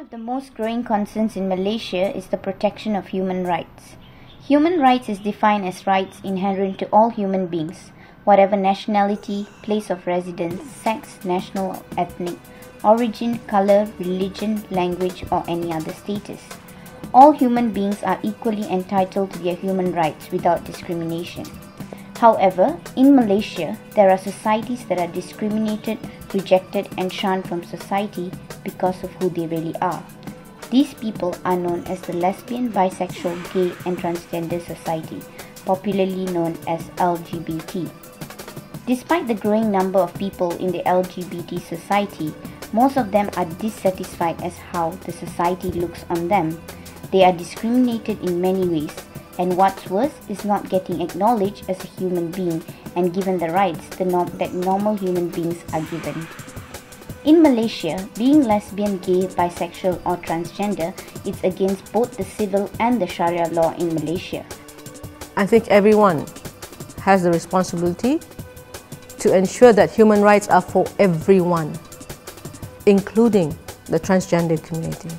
One of the most growing concerns in Malaysia is the protection of human rights. Human rights is defined as rights inherent to all human beings, whatever nationality, place of residence, sex, national or ethnic, origin, color, religion, language, or any other status. All human beings are equally entitled to their human rights without discrimination. However, in Malaysia, there are societies that are discriminated, rejected, and shunned from society because of who they really are. These people are known as the lesbian, bisexual, gay, and transgender society, popularly known as LGBT. Despite the growing number of people in the LGBT society, most of them are dissatisfied as how the society looks on them. They are discriminated in many ways, and what's worse is not getting acknowledged as a human being and given the rights that normal human beings are given. In Malaysia, being lesbian, gay, bisexual or transgender is against both the civil and the Sharia law in Malaysia. I think everyone has the responsibility to ensure that human rights are for everyone, including the transgender community.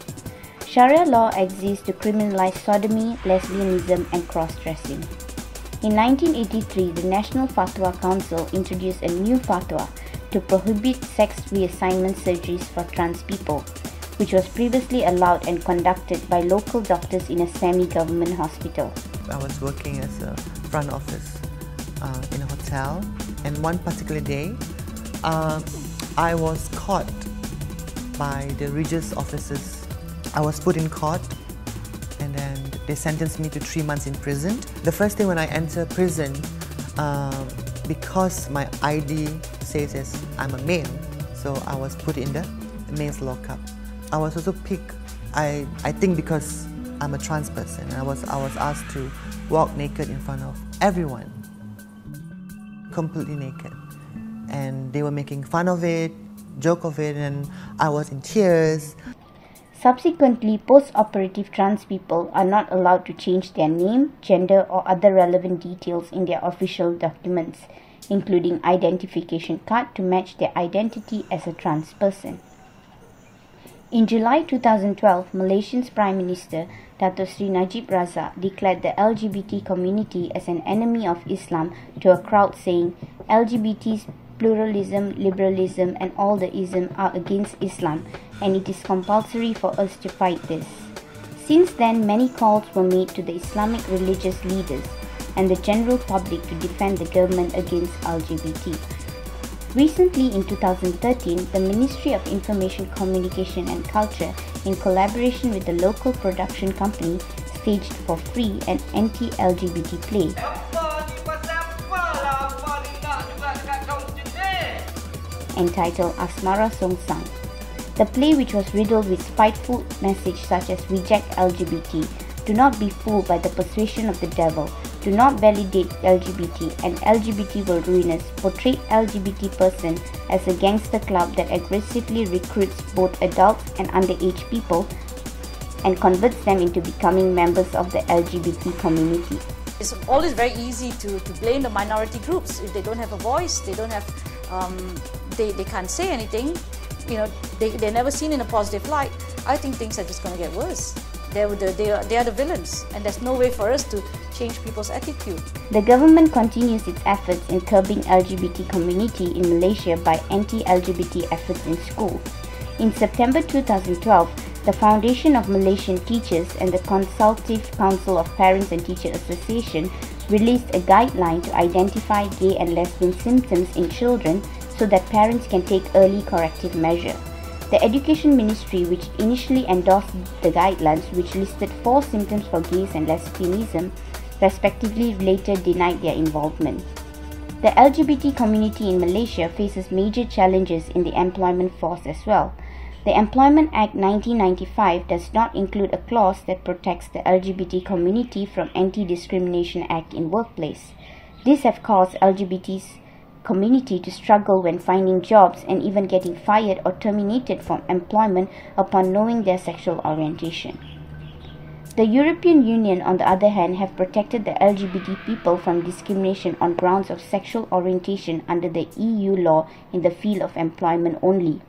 Sharia law exists to criminalize sodomy, lesbianism and cross-dressing. In 1983, the National Fatwa Council introduced a new fatwa to prohibit sex reassignment surgeries for trans people, which was previously allowed and conducted by local doctors in a semi-government hospital. I was working as a front office in a hotel, and one particular day, I was caught by the religious officers. I was put in court, and then they sentenced me to 3 months in prison. The first thing when I enter prison, because my ID says I'm a male, so I was put in the male's lockup. I was also picked, I think because I'm a trans person, and I was asked to walk naked in front of everyone, completely naked. And they were making fun of it, joke of it, and I was in tears. Subsequently, post-operative trans people are not allowed to change their name, gender or other relevant details in their official documents, including identification card to match their identity as a trans person. In July 2012, Malaysia's Prime Minister Dato Sri Najib Razak declared the LGBT community as an enemy of Islam to a crowd, saying, LGBT's pluralism, liberalism and all the ism are against Islam, and it is compulsory for us to fight this. Since then, many calls were made to the Islamic religious leaders and the general public to defend the government against LGBT. Recently, in 2013, the Ministry of Information, Communication and Culture, in collaboration with the local production company, staged for free an anti-LGBT play entitled Asmara Songsang. The play, which was riddled with spiteful messages such as reject LGBT, do not be fooled by the persuasion of the devil, do not validate LGBT, and LGBT will ruin us, portrayed LGBT person as a gangster club that aggressively recruits both adults and underage people and converts them into becoming members of the LGBT community. It's always very easy to blame the minority groups. If they don't have a voice, they don't have, they can't say anything, you know, they're never seen in a positive light. I think things are just going to get worse. They are the villains, and there's no way for us to change people's attitude. The government continues its efforts in curbing LGBT community in Malaysia by anti-LGBT efforts in schools. In September 2012, the Foundation of Malaysian Teachers and the Consultative Council of Parents and Teacher Association released a guideline to identify gay and lesbian symptoms in children so that parents can take early corrective measure. The Education Ministry, which initially endorsed the guidelines, which listed 4 symptoms for gays and lesbianism, respectively later denied their involvement. The LGBT community in Malaysia faces major challenges in the employment force as well. The Employment Act 1995 does not include a clause that protects the LGBT community from Anti-Discrimination Act in workplace. This has caused LGBT's community to struggle when finding jobs and even getting fired or terminated from employment upon knowing their sexual orientation. The European Union, on the other hand, have protected the LGBT people from discrimination on grounds of sexual orientation under the EU law in the field of employment only,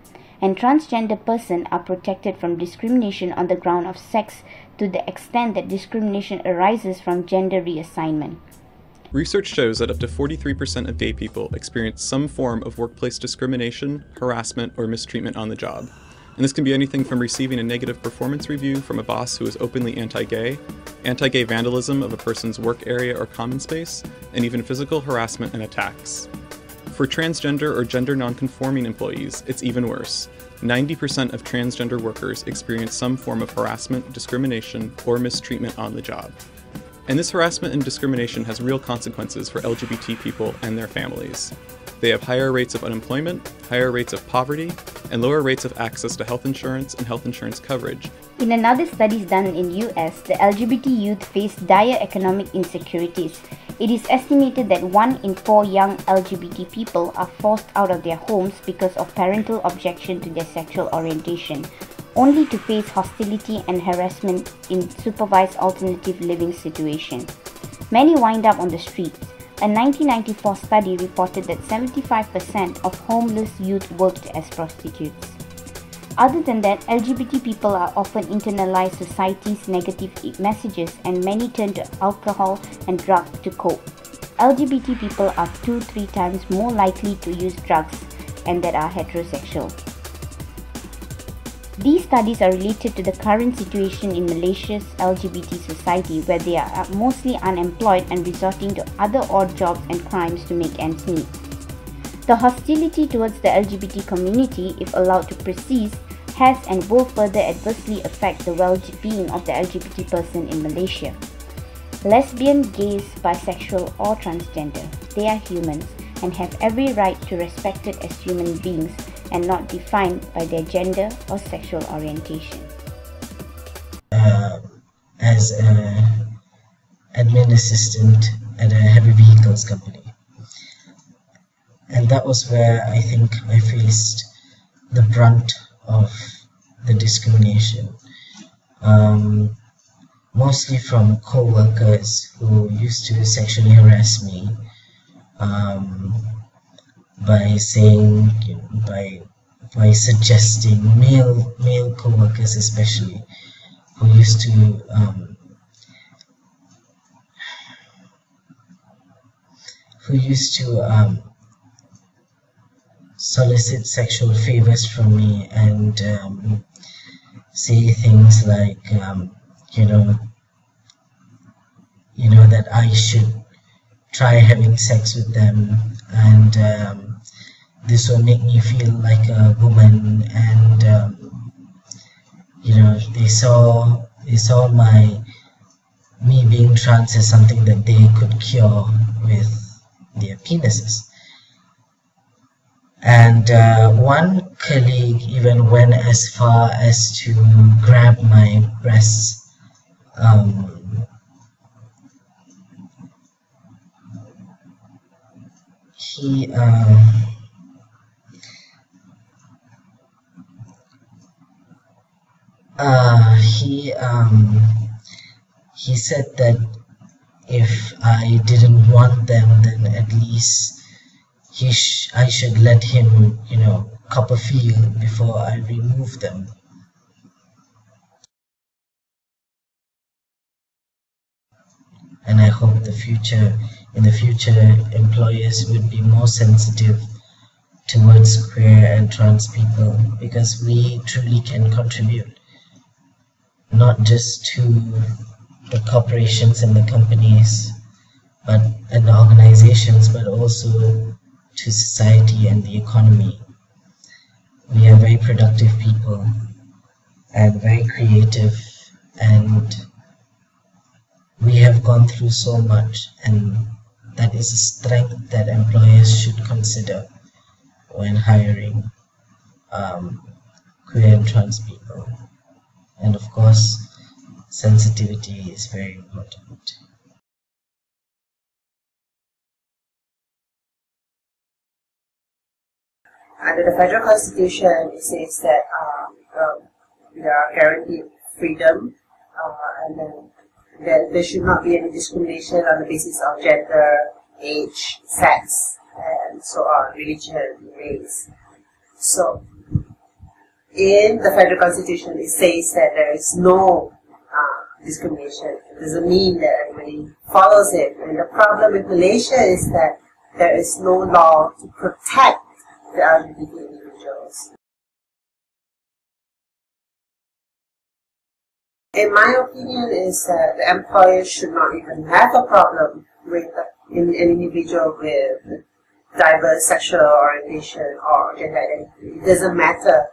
and transgender persons are protected from discrimination on the ground of sex to the extent that discrimination arises from gender reassignment. Research shows that up to 43% of gay people experience some form of workplace discrimination, harassment, or mistreatment on the job. And this can be anything from receiving a negative performance review from a boss who is openly anti-gay vandalism of a person's work area or common space, and even physical harassment and attacks. For transgender or gender non-conforming employees, it's even worse. 90% of transgender workers experience some form of harassment, discrimination, or mistreatment on the job. And this harassment and discrimination has real consequences for LGBT people and their families. They have higher rates of unemployment, higher rates of poverty, and lower rates of access to health insurance and health insurance coverage. In another study done in US, the LGBT youth face dire economic insecurities. It is estimated that 1 in 4 young LGBT people are forced out of their homes because of parental objection to their sexual orientation, only to face hostility and harassment in supervised alternative living situations. Many wind up on the streets. A 1994 study reported that 75% of homeless youth worked as prostitutes. Other than that, LGBT people are often internalized society's negative messages, and many turn to alcohol and drugs to cope. LGBT people are 2-3 times more likely to use drugs and that are heterosexual. These studies are related to the current situation in Malaysia's LGBT society, where they are mostly unemployed and resorting to other odd jobs and crimes to make ends meet. The hostility towards the LGBT community, if allowed to persist, has and will further adversely affect the well-being of the LGBT person in Malaysia. Lesbian, gays, bisexual or transgender, they are humans and have every right to be respected as human beings and not defined by their gender or sexual orientation. As an admin assistant at a heavy vehicles company. And that was where I think I faced the brunt of the discrimination. Mostly from co-workers who used to sexually harass me by saying, by suggesting, male co-workers especially, who used to solicit sexual favors from me and say things like, that I should try having sex with them, and this will make me feel like a woman, and they saw me being trans as something that they could cure with their penises. And one colleague even went as far as to grab my breasts. He said that if I didn't want them, then at least I should let him, cup a feel before I remove them. And I hope in the future, employers would be more sensitive towards queer and trans people, because we truly can contribute, not just to the corporations and the companies, and the organizations, but also to society and the economy. We are very productive people and very creative, and we have gone through so much, and that is a strength that employers should consider when hiring queer and trans people. And of course, sensitivity is very important. Under the federal constitution, it says that we are guaranteed freedom, and then there should not be any discrimination on the basis of gender, age, sex, and so on, religion, race. So in the federal constitution it says that there is no discrimination. It doesn't mean that everybody follows it. And the problem with Malaysia is that there is no law to protect the LGBT individuals. In my opinion, is that the employer should not even have a problem with an individual with diverse sexual orientation or gender identity. It doesn't matter.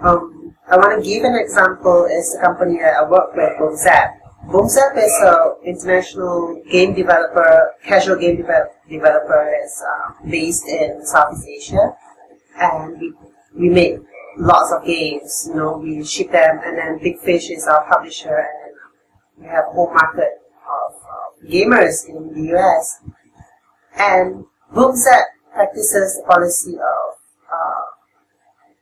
I want to give an example. Is the company that I work with, Boomzap. Boomzap is an international game developer, casual game developer that's based in Southeast Asia, and we make lots of games. You know, we ship them, and then Big Fish is our publisher, and we have a whole market of gamers in the US. And Boomzap practices the policy of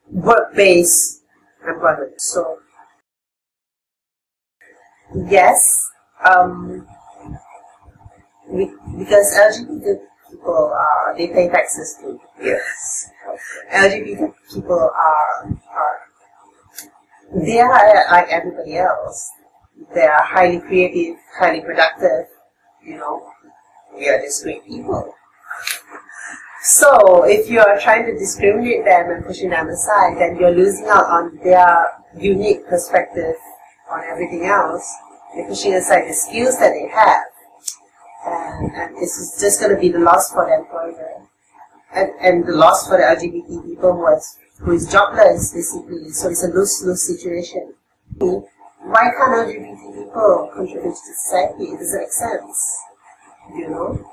work-based employment. So, yes, because LGBT people they pay taxes too. Yes, LGBT people they are like everybody else. They are highly creative, highly productive. You know, we are just great people. So, if you are trying to discriminate them and pushing them aside, then you're losing out on their unique perspective on everything else. You're pushing aside the skills that they have. And this is just going to be the loss for the employer. And the loss for the LGBT people who is jobless, basically. So it's a lose-lose situation. Why can't LGBT people contribute to society? It doesn't make sense. You know?